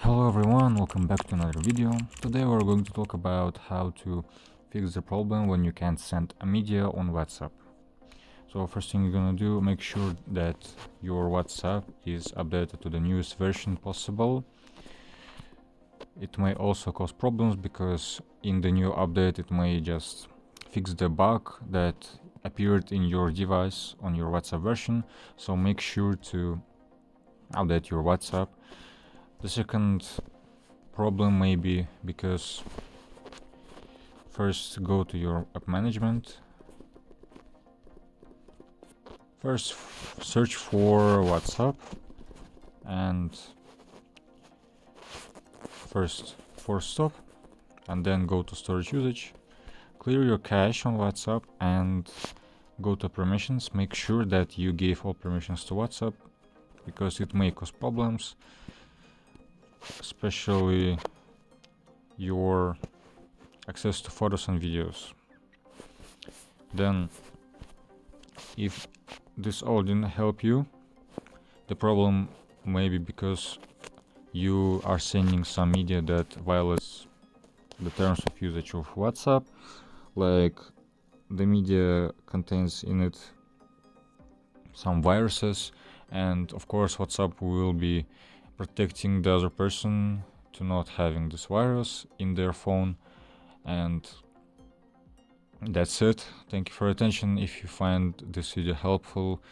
Hello everyone, welcome back to another video. Today we're going to talk about how to fix the problem when you can't send a media on WhatsApp. So first thing you're gonna do, make sure that your WhatsApp is updated to the newest version possible. It may also cause problems because in the new update it may just fix the bug that appeared in your device on your WhatsApp version. So make sure to update your WhatsApp. The second problem may be because first go to your app management. First search for WhatsApp and first force stop and then go to storage usage. Clear your cache on WhatsApp and go to permissions. Make sure that you gave all permissions to WhatsApp because it may cause problems, especially your access to photos and videos. Then if this all didn't help you, the problem may be because you are sending some media that violates the terms of usage of WhatsApp, like the media contains in it some viruses, and of course WhatsApp will be protecting the other person to not having this virus in their phone. And that's it. Thank you for your attention. If you find this video helpful,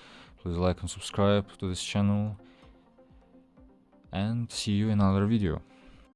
please like and subscribe to this channel, and see you in another video.